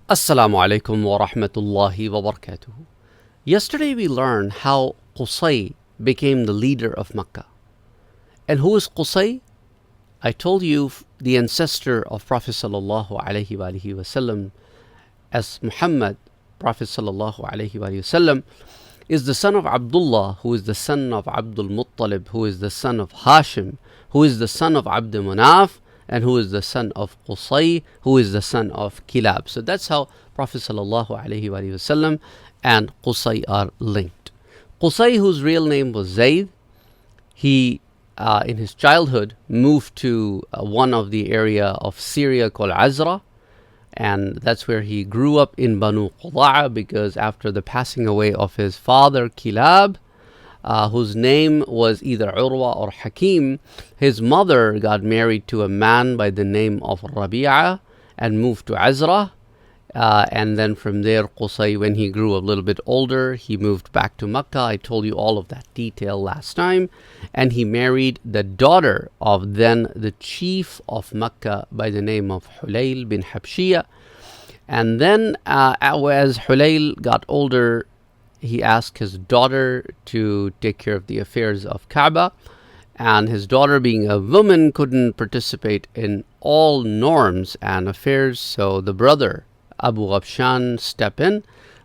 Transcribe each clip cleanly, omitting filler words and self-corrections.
Assalamu alaikum wa rahmatullahi wa barakatuh. Yesterday we learned how Qusay became the leader of Makkah. And who is Qusay? I told you the ancestor of Prophet sallallahu alaihi wasallam, as Muhammad, Prophet sallallahu alaihi wasallam, is the son of Abdullah, who is the son of Abdul Muttalib, who is the son of Hashim, who is the son of Abd Manaf, and who is the son of Qusay, who is the son of Kilab. So that's how Prophet sallallahu alaihi wasallam and Qusay are linked. Qusay, whose real name was Zayd, he in his childhood moved to one of the area of Syria called Azra, and that's where he grew up in Banu Qudaa, because after the passing away of his father Kilab, whose name was either Urwa or Hakim, his mother got married to a man by the name of Rabi'a and moved to Azra. And then from there, Qusay, when he grew a little bit older, he moved back to Makkah. I told you all of that detail last time. And he married the daughter of then the chief of Makkah by the name of Hulayl bin Habshiyah. And then as Hulayl got older, he asked his daughter to take care of the affairs of Kaaba. And his daughter, being a woman, couldn't participate in all norms and affairs. So the brother, Abu Ghabshan, stepped in.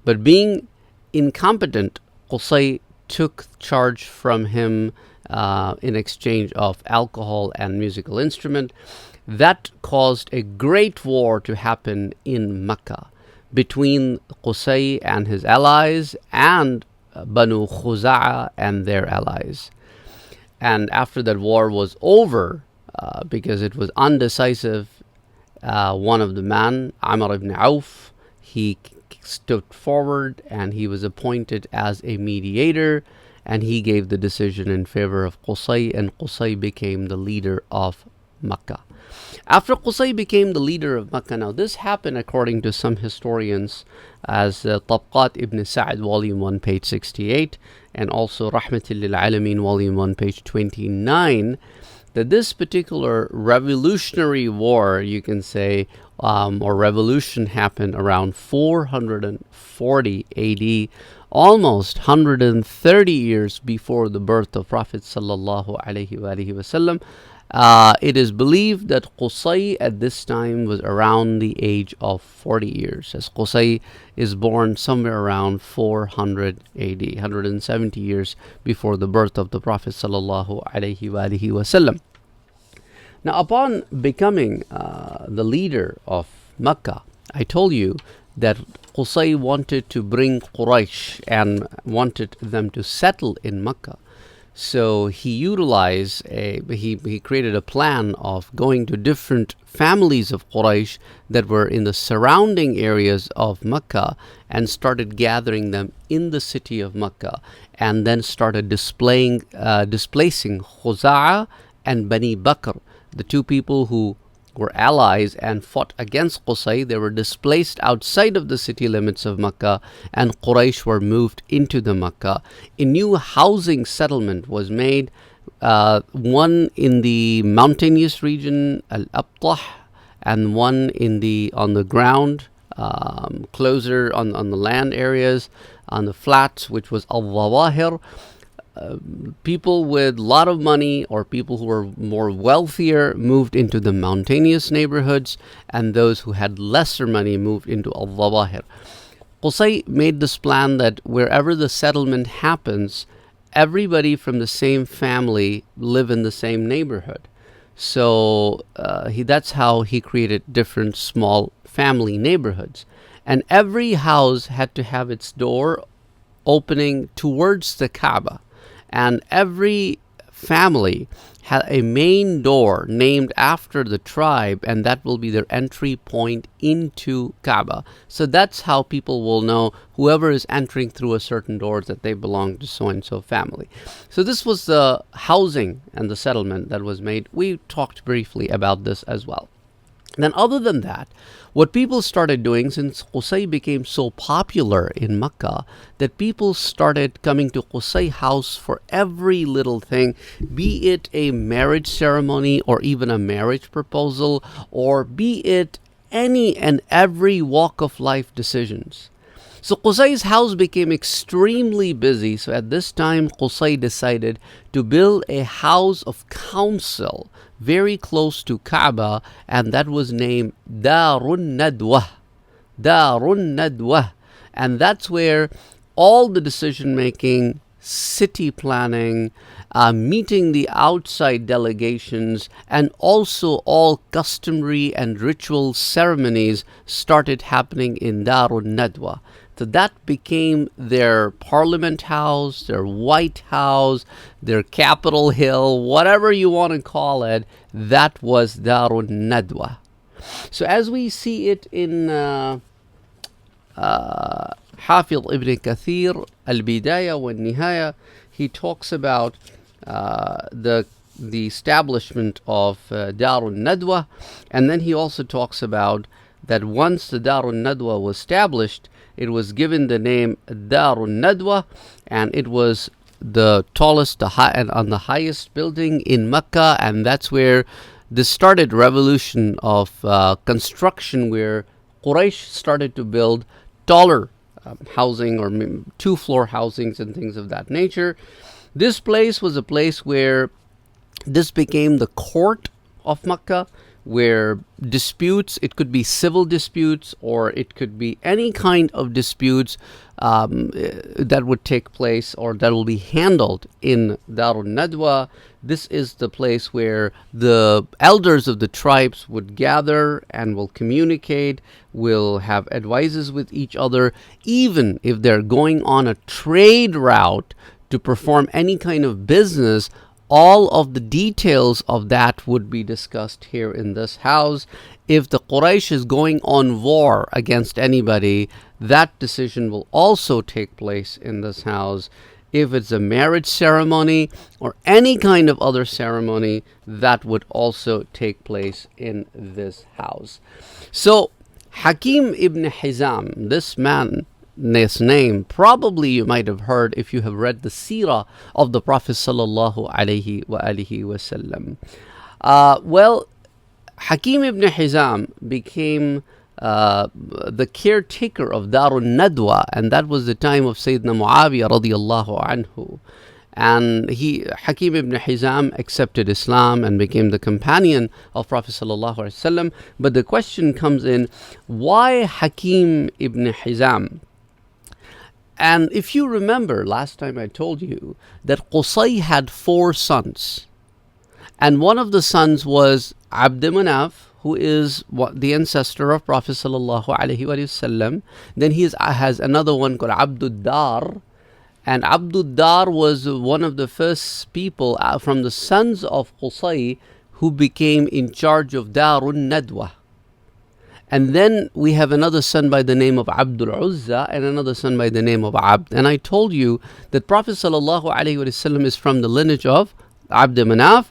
But being incompetent, Qusay took charge from him in exchange of alcohol and musical instrument. That caused a great war to happen in Makkah between Qusay and his allies and Banu Khuza'a and their allies. And after that war was over, because it was undecisive, one of the men, Amr ibn Auf, he stood forward and he was appointed as a mediator, and he gave the decision in favor of Qusay, and Qusay became the leader of Makkah. After Qusay became the leader of Makkah, now this happened according to some historians as Tabqat ibn Sa'd, volume 1, page 68, and also Rahmatil lil Alameen, volume 1, page 29, that this particular revolutionary war, you can say, or revolution, happened around 440 AD, almost 130 years before the birth of Prophet sallallahu alaihi wasallam. It is believed that Qusay at this time was around the age of 40 years, as Qusay is born somewhere around 400 AD, 170 years before the birth of the Prophet sallallahu alaihi wasallam. Now, upon becoming the leader of Makkah, I told you that Qusay wanted to bring Quraysh and wanted them to settle in Makkah. So he created a plan of going to different families of Quraysh that were in the surrounding areas of Makkah and started gathering them in the city of Makkah, and then started displacing Khuza'a and Bani Bakr, the two people who were allies and fought against Qusay. They were displaced outside of the city limits of Makkah, and Quraysh were moved into the Makkah. A new housing settlement was made, one in the mountainous region, Al-Abtah, and one on the ground, closer on the land areas, on the flats, which was Al-Zawahir. People with a lot of money or people who were more wealthier moved into the mountainous neighborhoods, and those who had lesser money moved into Al-Zawahir. Qusay made this plan that wherever the settlement happens, everybody from the same family live in the same neighborhood. So that's how he created different small family neighborhoods. And every house had to have its door opening towards the Kaaba. And every family had a main door named after the tribe, and that will be their entry point into Kaaba. So that's how people will know whoever is entering through a certain door that they belong to so-and-so family. So this was the housing and the settlement that was made. We talked briefly about this as well. Then other than that, what people started doing, since Qusay became so popular in Makkah, that people started coming to Qusay house for every little thing, be it a marriage ceremony or even a marriage proposal, or be it any and every walk of life decisions. So Qusay's house became extremely busy. So at this time, Qusay decided to build a house of council very close to Kaaba, and that was named Darun Nadwah. Darun Nadwah. And that's where all the decision making, city planning, meeting the outside delegations, and also all customary and ritual ceremonies started happening in Darun Nadwa. So that became their parliament house, their White House, their Capitol Hill, whatever you want to call it. That was Darun Nadwa. So as we see it in Hafiz ibn Kathir, Al-Bidayah wa Nihaya, he talks about the establishment of Darun Nadwa, and then he also talks about that once the Darun Nadwa was established, it was given the name Darun Nadwa, and it was the tallest, and on the highest building in Makkah, and that's where this started revolution of construction, where Quraysh started to build taller housing or two-floor housings and things of that nature. This place was a place where this became the court of Makkah, where disputes, it could be civil disputes or it could be any kind of disputes that would take place or that will be handled in Darun Nadwa. This is the place where the elders of the tribes would gather and will communicate, will have advices with each other, even if they're going on a trade route to perform any kind of business. All of the details of that would be discussed here in this house. If the Quraysh is going on war against anybody, that decision will also take place in this house. If it's a marriage ceremony or any kind of other ceremony, that would also take place in this house. So Hakim ibn Hizam, this man, his name probably you might have heard if you have read the seerah of the Prophet sallallahu alaihi wasallam. Well, Hakim ibn Hizam became the caretaker of Darun Nadwa, and that was the time of Sayyidina Muawiyah radiyallahu anhu. And Hakim ibn Hizam accepted Islam and became the companion of Prophet sallallahu alaihi wasallam. But the question comes in, why Hakim ibn Hizam? And if you remember, last time I told you that Qusay had 4 sons. And one of the sons was Abd Manaf, who is the ancestor of Prophet sallallahu alaihi wasallam. Then he has another one called Abdud Dar. And Abdud Dar was one of the first people from the sons of Qusay who became in charge of Darun Nadwa. And then we have another son by the name of Abdul Uzza and another son by the name of Abd. And I told you that Prophet sallallahu alaihi wasallam is from the lineage of Abd Manaf,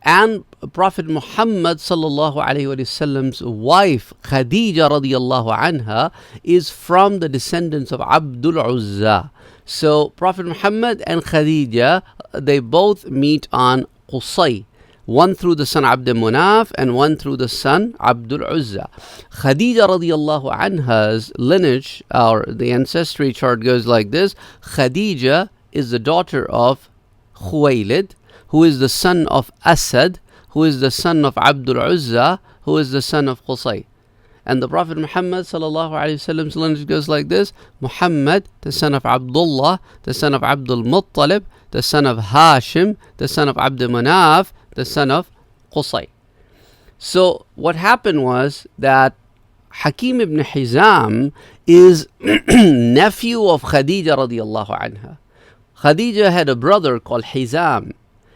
and Prophet Muhammad sallallahu alaihi wasallam's wife Khadija radiyallahu anha is from the descendants of Abdul Uzza. So Prophet Muhammad and Khadija, they both meet on Qusay. One through the son Abd Manaf and one through the son Abdul Uzza. Khadija radiyallahu anha's lineage, or the ancestry chart, goes like this. Khadija is the daughter of Khuwaylid, who is the son of Asad, who is the son of Abdul Uzza, who is the son of Qusay. And the Prophet Muhammad sallallahu alaihi wasallam's lineage goes like this. Muhammad, the son of Abdullah, the son of Abdul Muttalib, the son of Hashim, the son of Abd Manaf, the son of Qusay. So what happened was that Hakim ibn Hizam is nephew of Khadija radiyallahu anha. Khadija had a brother called Hizam,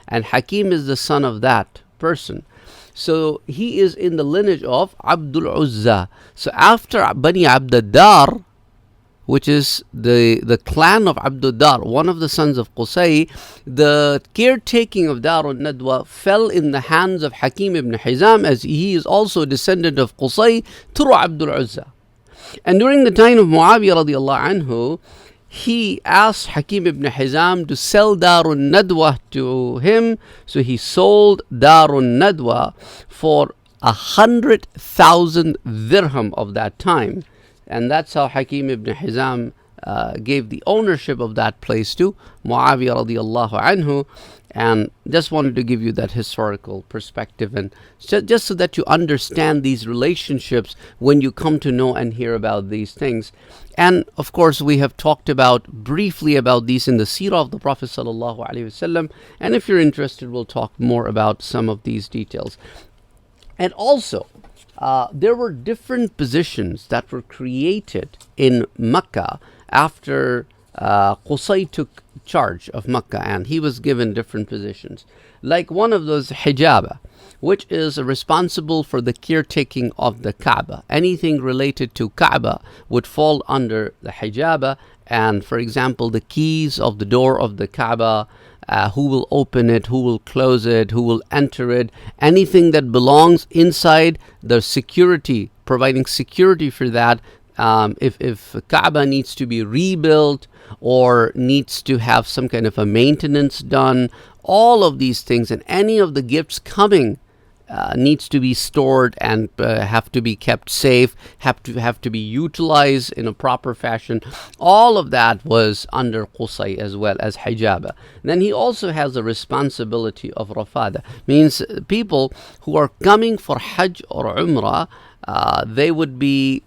and Hakim is the son of that person. So he is in the lineage of Abdul Uzza. So after Bani Abd Dar, which is the clan of Abdul Dar, one of the sons of Qusay, the caretaking of Darun Nadwa fell in the hands of Hakim ibn Hizam, as he is also a descendant of Qusay through Abdul Uzza. And during the time of Muawiyah radiallahu anhu, he asked Hakim ibn Hizam to sell Darun Nadwa to him. So he sold Darun Nadwa for 100,000 dirham of that time. And that's how Hakim ibn Hizam gave the ownership of that place to Muawiyah radiallahu anhu. And just wanted to give you that historical perspective, and just so that you understand these relationships when you come to know and hear about these things. And of course, we have talked about briefly about these in the seerah of the Prophet sallallahu alaihi wasallam. And if you're interested, we'll talk more about some of these details. And also, there were different positions that were created in Makkah after Qusay took charge of Makkah, and he was given different positions. Like one of those, hijaba, which is responsible for the caretaking of the Kaaba. Anything related to Kaaba would fall under the hijaba. And for example, the keys of the door of the Kaaba, who will open it, who will close it, who will enter it, anything that belongs inside, the security, providing security for that. If Kaaba needs to be rebuilt or needs to have some kind of a maintenance done, all of these things, and any of the gifts coming needs to be stored and have to be kept safe, have to be utilized in a proper fashion. All of that was under Qusay as well as hijaba. Then he also has the responsibility of rafada, means people who are coming for Hajj or Umrah, they would be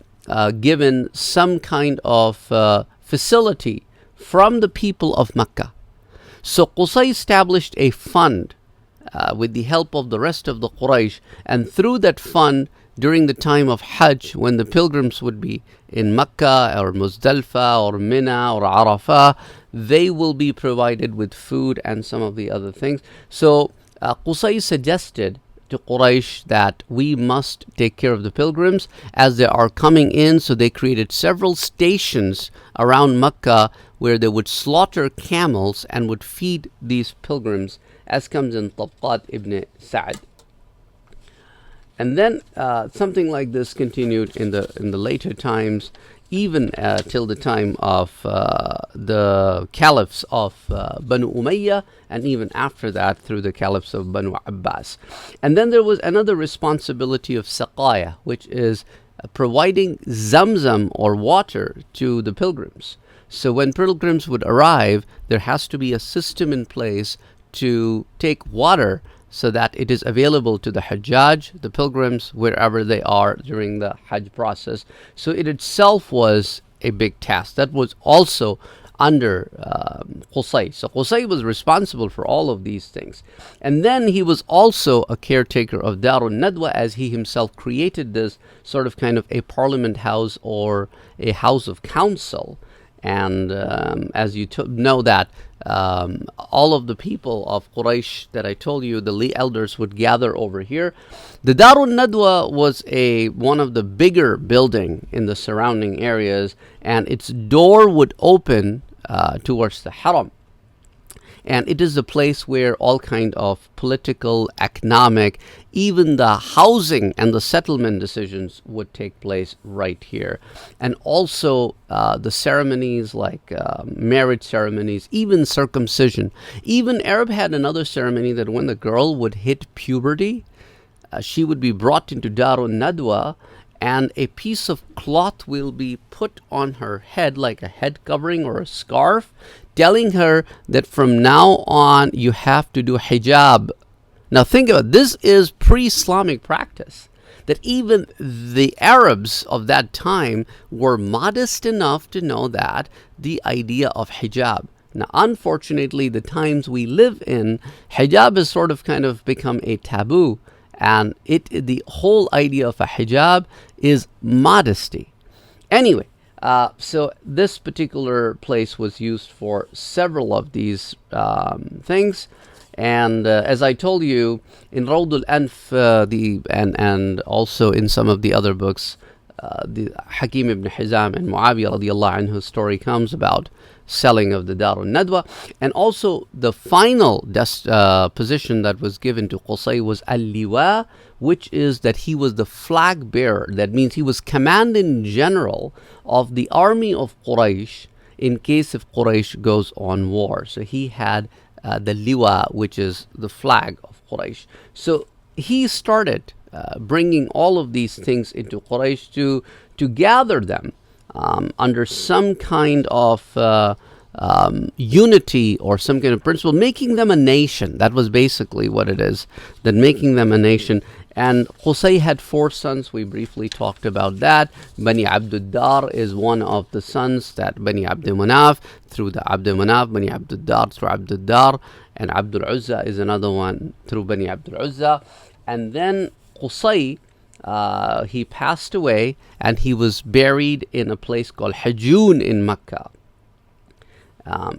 given some kind of facility from the people of Makkah. So Qusay established a fund with the help of the rest of the Quraysh, and through that fund, during the time of Hajj, when the pilgrims would be in Makkah or Muzdalfa or Mina or Arafah, they will be provided with food and some of the other things. So Qusay suggested to Quraysh that we must take care of the pilgrims as they are coming in. So they created several stations around Makkah where they would slaughter camels and would feed these pilgrims, as comes in Tabqat ibn Sa'd. And then something like this continued in the later times, even till the time of the caliphs of Banu Umayyah, and even after that through the caliphs of Banu Abbas. And then there was another responsibility of saqaya, which is providing zamzam or water to the pilgrims. So when pilgrims would arrive, there has to be a system in place to take water so that it is available to the Hajjaj, the pilgrims, wherever they are during the Hajj process. So it itself was a big task. That was also under Qusay. So Qusay was responsible for all of these things. And then he was also a caretaker of Darun Nadwa, as he himself created this sort of kind of a parliament house or a house of council. And as you know that all of the people of Quraysh that I told you, the elders would gather over here. The Darun Nadwa was one of the bigger building in the surrounding areas, and its door would open towards the Haram. And it is a place where all kind of political, economic, even the housing and the settlement decisions would take place right here. And also the ceremonies like marriage ceremonies, even circumcision. Even Arab had another ceremony that when the girl would hit puberty, she would be brought into Darun Nadwa, and a piece of cloth will be put on her head like a head covering or a scarf, telling her that from now on you have to do hijab. Now think about it. This is pre-Islamic practice, that even the Arabs of that time were modest enough to know that the idea of hijab. Now unfortunately, the times we live in, hijab has sort of kind of become a taboo, and the whole idea of a hijab is modesty. Anyway, so this particular place was used for several of these things. And as I told you, in Rawd al-Anf and also in some of the other books, the Hakim ibn Hizam and Muawiyah radiallahu anhu story comes about selling of the Darun Nadwa. And also the final position that was given to Qusay was al-Liwa, which is that he was the flag bearer. That means he was commanding general of the army of Quraysh in case if Quraysh goes on war. So he had the Liwa, which is the flag of Quraysh. So he started bringing all of these things into Quraysh to gather them under some kind of unity or some kind of principle, making them a nation. That was basically what it is, that making them a nation. And Qusay had 4 sons. We briefly talked about that. Bani Abdul Dar is one of the sons, that Bani Abdul Manaf through the Abdul Manaf, Bani Abdul Dar through Abdul Dar, and Abdul Uzza is another one through Bani Abdul Uzza. And then Qusay, he passed away and he was buried in a place called Hajun in Makkah.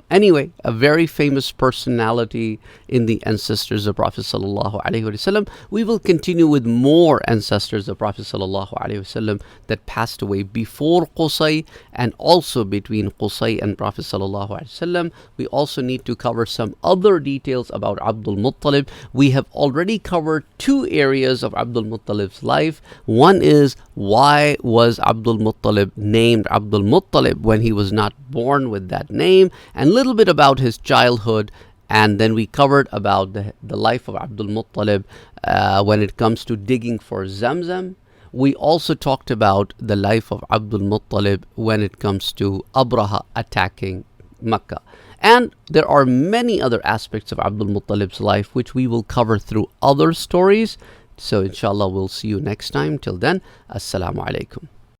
Anyway, a very famous personality in the ancestors of Prophet sallallahu alaihi wasallam. We will continue with more ancestors of Prophet sallallahu alaihi wasallam that passed away before Qusay and also between Qusay and Prophet sallallahu alaihi wasallam. We also need to cover some other details about Abdul Muttalib. We have already covered 2 areas of Abdul Muttalib's life. One is, why was Abdul Muttalib named Abdul Muttalib when he was not born with that name, and a little bit about his childhood. And then we covered about the life of Abdul Muttalib when it comes to digging for Zamzam. We also talked about the life of Abdul Muttalib when it comes to Abraha attacking Makkah. And there are many other aspects of Abdul Muttalib's life which we will cover through other stories. So inshallah, we'll see you next time. Till then, Assalamu alaikum.